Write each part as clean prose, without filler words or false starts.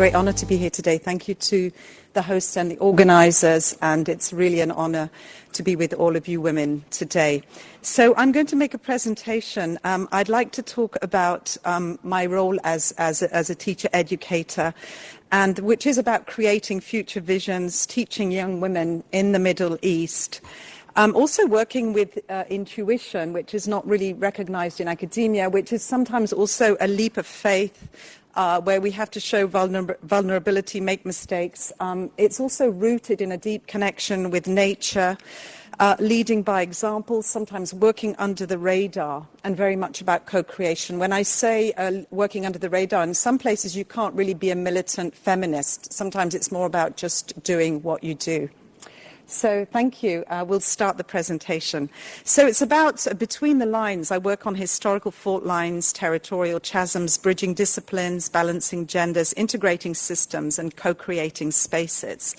great honor to be here today. Thank you to the hosts and the organizers, and it's really an honor to be with all of you women today. So I'm going to make a presentation. I'd like to talk about my role as a teacher educator, and which is about creating future visions, teaching young women in the Middle East. Also working with intuition, which is not really recognized in academia, which is sometimes also a leap of faith, where we have to show vulnerability, make mistakes. It's also rooted in a deep connection with nature, leading by example, sometimes working under the radar, and very much about co-creation. When I say working under the radar, in some places you can't really be a militant feminist. Sometimes it's more about just doing what you do. So thank you. We'll start the presentation. So it's about between the lines. I work on historical fault lines, territorial chasms, bridging disciplines, balancing genders, integrating systems, and co-creating spaces.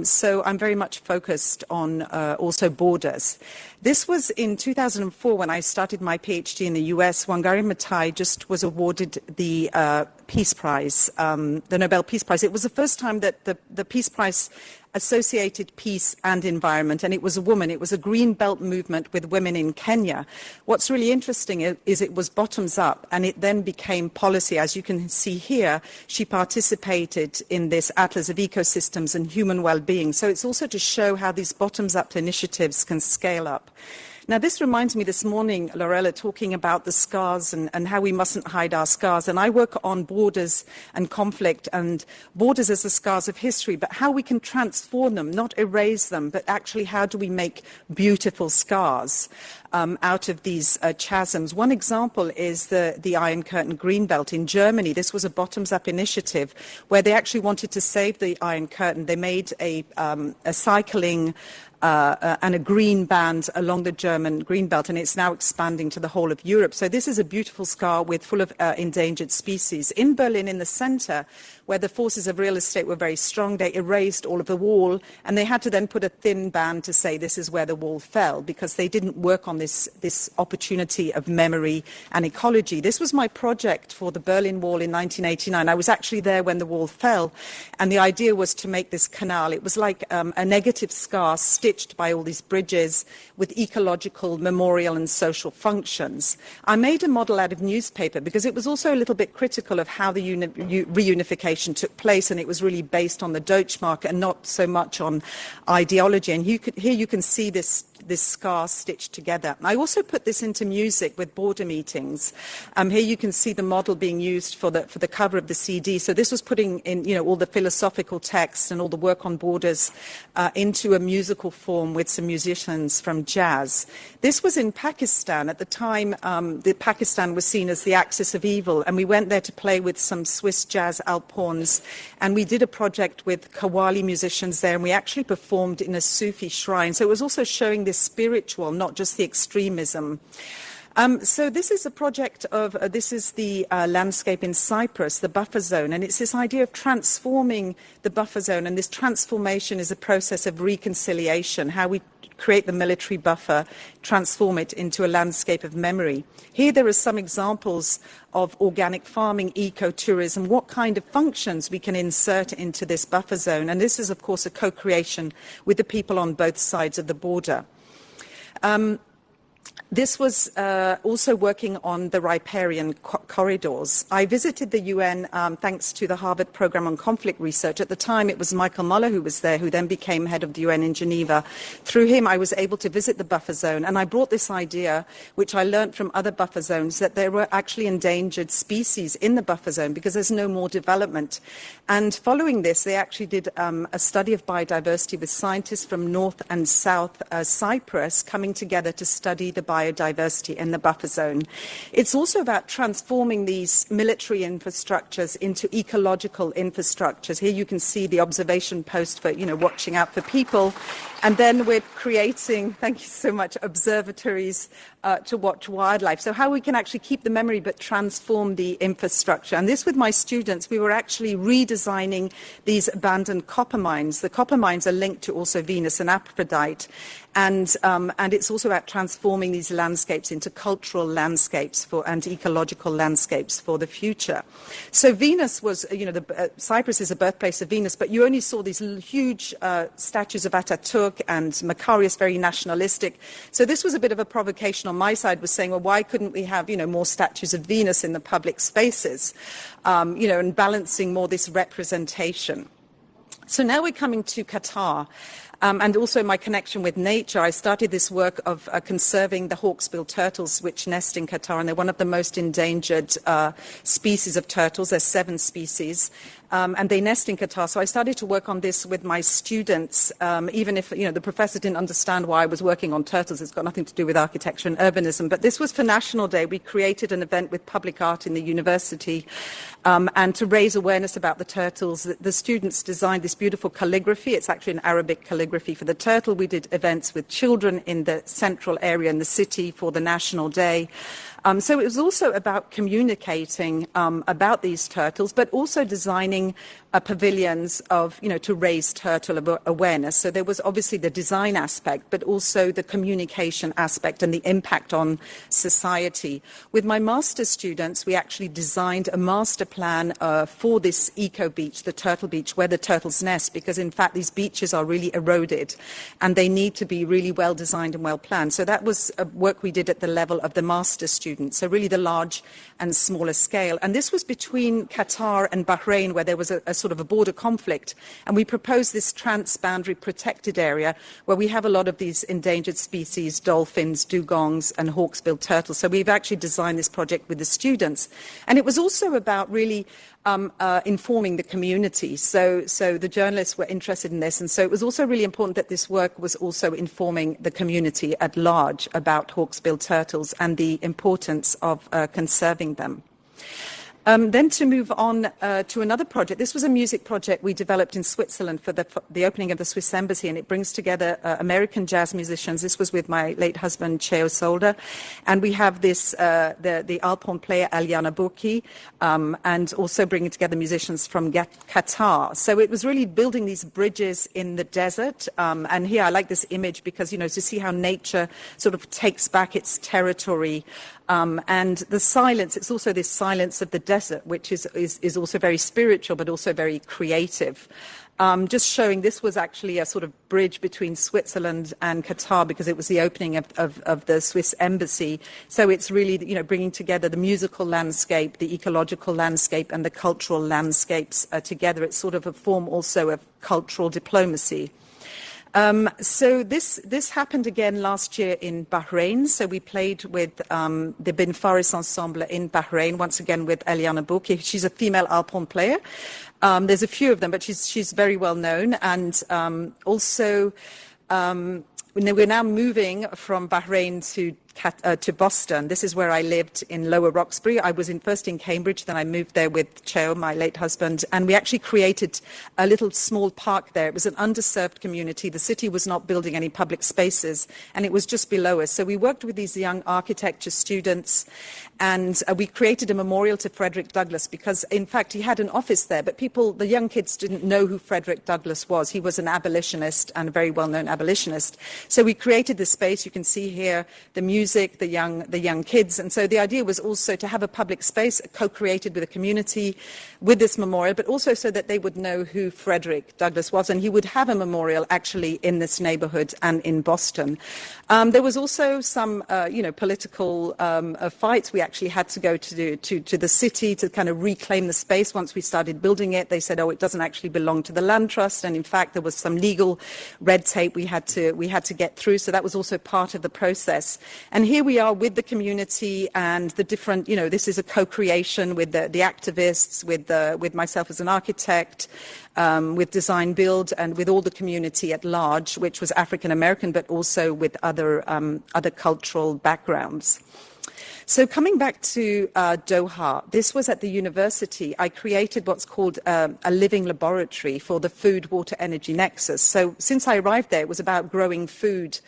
So I'm very much focused on also borders. This was in 2004 when I started my PhD in the US. Wangari Maathai just was awarded the Peace Prize, the Nobel Peace Prize. It was the first time that the Peace Prize associated peace and environment, and it was a woman. It was a green belt movement with women in Kenya. What's really interesting is it was bottoms up, and it then became policy. As you can see here, she participated in this Atlas of Ecosystems and Human Well-Being. So it's also to show how these bottoms up initiatives can scale up. Now, this reminds me this morning, Lorella, talking about the scars and how we mustn't hide our scars. And I work on borders and conflict, and borders as the scars of history, but how we can transform them, not erase them, but actually how do we make beautiful scars out of these chasms. One example is the Iron Curtain Greenbelt in Germany. This was a bottoms-up initiative where they actually wanted to save the Iron Curtain. They made a cycling and a green band along the German green belt, and it's now expanding to the whole of Europe. So this is a beautiful scar full of endangered species. In Berlin, in the center, where the forces of real estate were very strong, they erased all of the wall, and they had to then put a thin band to say this is where the wall fell, because they didn't work on this opportunity of memory and ecology. This was my project for the Berlin Wall in 1989. I was actually there when the wall fell, and the idea was to make this canal. It was like a negative scar stitched by all these bridges with ecological, memorial and social functions. I made a model out of newspaper because it was also a little bit critical of how the reunification took place, and it was really based on the Deutschmark and not so much on ideology. And here you can see this scar stitched together. I also put this into music with border meetings. Here you can see the model being used for the cover of the CD. So this was putting in, all the philosophical text and all the work on borders into a musical form with some musicians from jazz. This was in Pakistan. At the time, Pakistan was seen as the axis of evil, and we went there to play with some Swiss jazz alphorns, and we did a project with Qawwali musicians there, and we actually performed in a Sufi shrine. So it was also showing this spiritual, not just the extremism. So this is a project of, this is the landscape in Cyprus, the buffer zone, and it's this idea of transforming the buffer zone, and this transformation is a process of reconciliation, how we create the military buffer, transform it into a landscape of memory. Here there are some examples of organic farming, ecotourism, what kind of functions we can insert into this buffer zone, and this is of course a co-creation with the people on both sides of the border. This was also working on the riparian corridors. I visited the UN thanks to the Harvard Program on Conflict Research. At the time, it was Michael Muller who was there, who then became head of the UN in Geneva. Through him, I was able to visit the buffer zone, and I brought this idea, which I learned from other buffer zones, that there were actually endangered species in the buffer zone because there's no more development. And following this, they actually did a study of biodiversity with scientists from North and South Cyprus coming together to study the biodiversity in the buffer zone. It's also about transforming these military infrastructures into ecological infrastructures. Here you can see the observation post for, watching out for people. And then we're creating, thank you so much, observatories to watch wildlife. So how we can actually keep the memory but transform the infrastructure. And this with my students, we were actually redesigning these abandoned copper mines. The copper mines are linked to also Venus and Aphrodite. And it's also about transforming transforming these landscapes into cultural landscapes and ecological landscapes for the future. So Venus was, Cyprus is a birthplace of Venus, but you only saw these huge statues of Ataturk and Makarios, very nationalistic. So this was a bit of a provocation on my side, was saying, well, why couldn't we have, more statues of Venus in the public spaces, and balancing more this representation. So now we're coming to Qatar. And also my connection with nature. I started this work of conserving the hawksbill turtles, which nest in Qatar, and they're one of the most endangered species of turtles. There's 7 species. And they nest in Qatar. So I started to work on this with my students, even if, the professor didn't understand why I was working on turtles. It's got nothing to do with architecture and urbanism. But this was for National Day. We created an event with public art in the university, and to raise awareness about the turtles. The students designed this beautiful calligraphy. It's actually an Arabic calligraphy for the turtle. We did events with children in the central area in the city for the National Day. So it was also about communicating about these turtles, but also designing pavilions of, to raise turtle awareness. So there was obviously the design aspect, but also the communication aspect and the impact on society. With my master's students, we actually designed a master plan for this eco beach, the turtle beach, where the turtles nest, because in fact these beaches are really eroded and they need to be really well designed and well planned. So that was work we did at the level of the master's students, so really the large and smaller scale. And this was between Qatar and Bahrain, where there was a sort of a border conflict. And we proposed this transboundary protected area where we have a lot of these endangered species, dolphins, dugongs, and hawksbill turtles. So we've actually designed this project with the students. And it was also about really informing the community. So the journalists were interested in this. And so it was also really important that this work was also informing the community at large about hawksbill turtles and the importance of conserving them. Then to move on to another project. This was a music project we developed in Switzerland for the opening of the Swiss Embassy, and it brings together American jazz musicians. This was with my late husband, Cheo Solder. And we have this, the alphorn player, Aliana Burki, and also bringing together musicians from Qatar. So it was really building these bridges in the desert. And here I like this image because, to see how nature sort of takes back its territory. And the silence, it's also this silence of the desert, which is also very spiritual, but also very creative. Just showing this was actually a sort of bridge between Switzerland and Qatar because it was the opening of the Swiss Embassy. So it's really, bringing together the musical landscape, the ecological landscape, and the cultural landscapes together. It's sort of a form also of cultural diplomacy. So this happened again last year in Bahrain. So we played with the Bin Faris Ensemble in Bahrain, once again with Aliana Burki. She's a female alphorn player. There's a few of them, but she's very well known. And also we're now moving from Bahrain to Boston. This is where I lived in Lower Roxbury. I was first in Cambridge, then I moved there with Cheo, my late husband, and we actually created a little small park there. It was an underserved community. The city was not building any public spaces, and it was just below us. So we worked with these young architecture students, and we created a memorial to Frederick Douglass because, in fact, he had an office there, but the young kids didn't know who Frederick Douglass was. He was an abolitionist and a very well-known abolitionist. So we created this space. You can see here the music, the young kids. And so the idea was also to have a public space co-created with a community with this memorial, but also so that they would know who Frederick Douglass was. And he would have a memorial actually in this neighborhood and in Boston. There was also some, political fights. We actually had to go to the city to kind of reclaim the space. Once we started building it, they said, oh, it doesn't actually belong to the land trust. And in fact, there was some legal red tape we had to get through. So that was also part of the process. And here we are with the community and the different, this is a co-creation with the activists, with myself as an architect, with Design Build, and with all the community at large, which was African American, but also with other cultural backgrounds. So coming back to Doha, this was at the university. I created what's called a living laboratory for the food, water, energy nexus. So since I arrived there, it was about growing food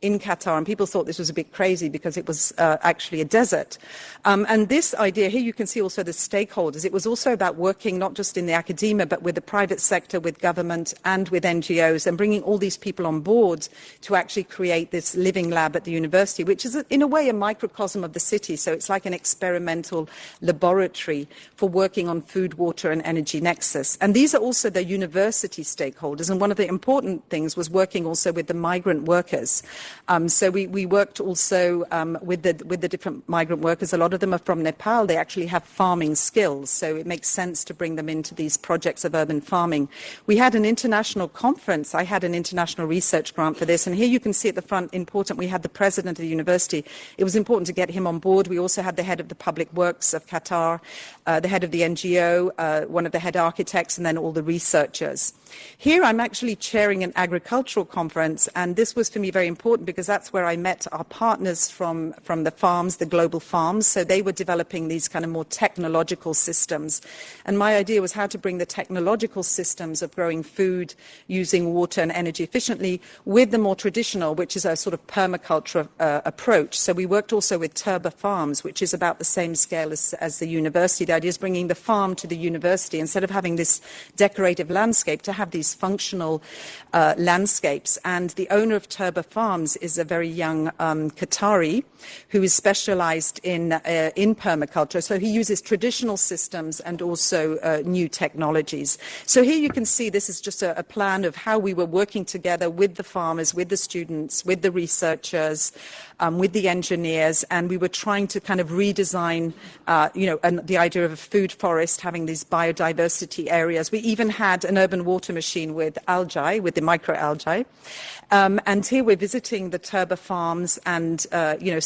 in Qatar, and people thought this was a bit crazy because it was actually a desert. And this idea, here you can see also the stakeholders. It was also about working not just in the academia, but with the private sector, with government, and with NGOs, and bringing all these people on board to actually create this living lab at the university, which is in a way a microcosm of the city. So it's like an experimental laboratory for working on food, water, and energy nexus. And these are also the university stakeholders. And one of the important things was working also with the migrant workers. So we worked also with the different migrant workers. A lot of them are from Nepal. They actually have farming skills. So it makes sense to bring them into these projects of urban farming. We had an international conference. I had an international research grant for this. And here you can see at the front, important, we had the president of the university. It was important to get him on board. We also had the head of the public works of Qatar, the head of the NGO, one of the head architects, and then all the researchers. Here I'm actually chairing an agricultural conference, and this was for me very important because that's where I met our partners from the farms, the global farms. So they were developing these kind of more technological systems. And my idea was how to bring the technological systems of growing food, using water and energy efficiently, with the more traditional, which is a sort of permaculture approach. So we worked also with Turba Farms, which is about the same scale as the university. The idea is bringing the farm to the university. Instead of having this decorative landscape, to have these functional landscapes. And the owner of Turba Farms is a very young Qatari who is specialized in permaculture. So he uses traditional systems and also new technologies. So here you can see this is just a plan of how we were working together with the farmers, with the students, with the researchers, with the engineers, and we were trying to kind of redesign, the idea of a food forest, having these biodiversity areas. We even had an urban water machine with algae, with the microalgae. And here we're visiting the Turba farms and,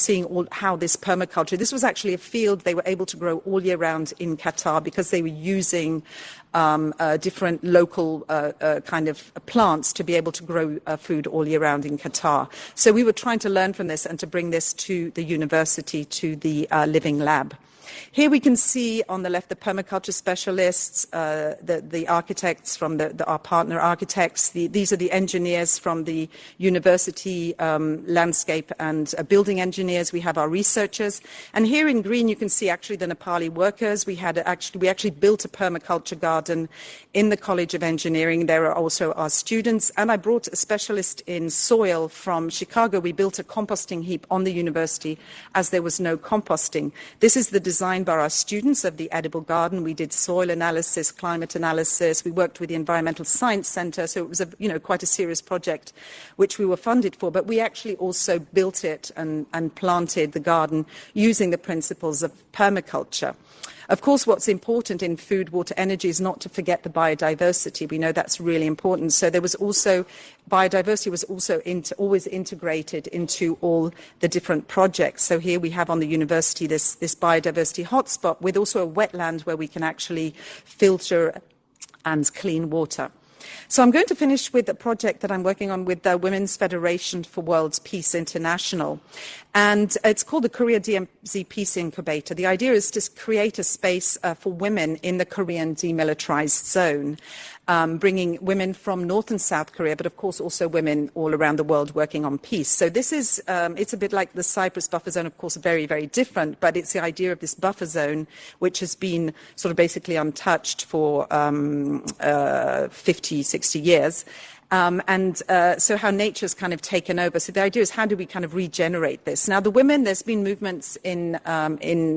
seeing how this permaculture, this was actually a field they were able to grow all year round in Qatar because they were using different local kind of plants to be able to grow food all year round in Qatar. So we were trying to learn from this and to bring this to the university, to the living lab. Here we can see on the left the permaculture specialists, the architects from our partner architects. These are the engineers from the university, landscape and building engineers. We have our researchers. And here in green you can see actually the Nepali workers. We actually built a permaculture garden in the College of Engineering. There are also our students. And I brought a specialist in soil from Chicago. We built a composting heap on the university as there was no composting. This is the design by our students of the edible garden. We did soil analysis, climate analysis. We worked with the Environmental Science Centre, so it was quite a serious project which we were funded for. But we actually also built it and planted the garden using the principles of permaculture. Of course, what's important in food, water, energy is not to forget the biodiversity. We know that's really important. So there was also, biodiversity was also always integrated into all the different projects. So here we have on the university this biodiversity hotspot with also a wetland where we can actually filter and clean water. So I'm going to finish with a project that I'm working on with the Women's Federation for World Peace International. And it's called the Korea DMZ Peace Incubator. The idea is to create a space for women in the Korean demilitarized zone, bringing women from North and South Korea, but of course also women all around the world working on peace. So this is, it's a bit like the Cyprus buffer zone, of course, very, very different, but it's the idea of this buffer zone, which has been sort of basically untouched for 50, 60 years. So how nature's kind of taken over. So the idea is how do we kind of regenerate this? Now the women, there's been movements in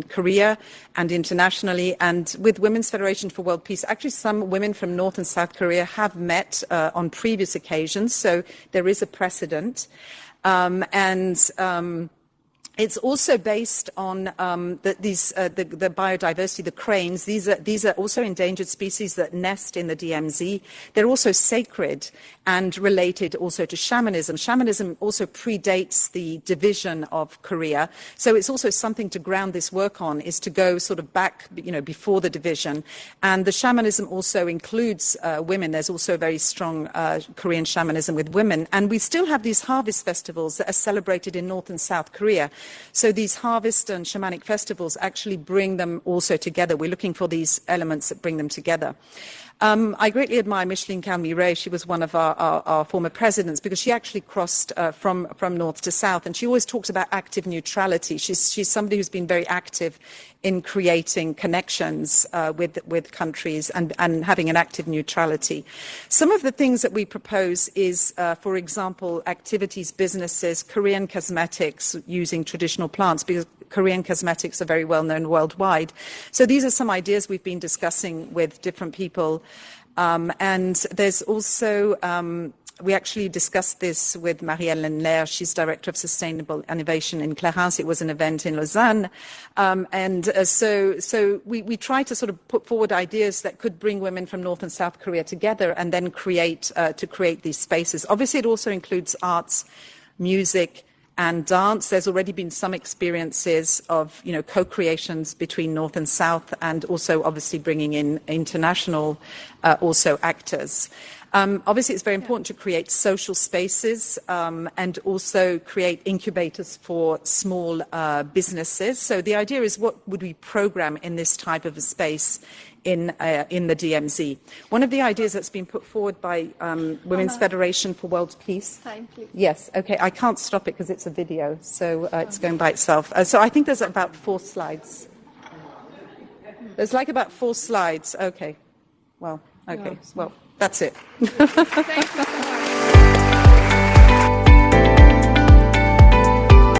Korea and internationally, and with Women's Federation for World Peace, actually some women from North and South Korea have met on previous occasions. So there is a precedent. It's also based on the biodiversity, the cranes. These are also endangered species that nest in the DMZ. They're also sacred and related also to shamanism. Shamanism also predates the division of Korea. So it's also something to ground this work on, is to go sort of back, before the division. And the shamanism also includes women. There's also a very strong Korean shamanism with women. And we still have these harvest festivals that are celebrated in North and South Korea. So these harvest and shamanic festivals actually bring them also together. We're looking for these elements that bring them together. I greatly admire Micheline Calmy-Ray. She was one of our former presidents because she actually crossed from north to south, and she always talks about active neutrality. She's somebody who's been very active in creating connections with countries and having an active neutrality. Some of the things that we propose is, for example, activities, businesses, Korean cosmetics using traditional plants, because Korean cosmetics are very well known worldwide. So these are some ideas we've been discussing with different people. And there's also, we actually discussed this with Marie-Hélène Lair. She's Director of Sustainable Innovation in Clarence. It was an event in Lausanne. So we try to sort of put forward ideas that could bring women from North and South Korea together and then create these spaces. Obviously, it also includes arts, music, and dance. There's already been some experiences of, co-creations between North and South, and also obviously bringing in international also actors. Obviously, it's very important to create social spaces and also create incubators for small businesses. So the idea is, what would we program in this type of a space in the DMZ? One of the ideas that's been put forward by Women's Federation for World Peace. Time, please. Yes, okay, I can't stop it because it's a video, so it's going by itself. So I think there's about 4 slides. There's like about 4 slides. Okay, well, that's it. Thank you so much.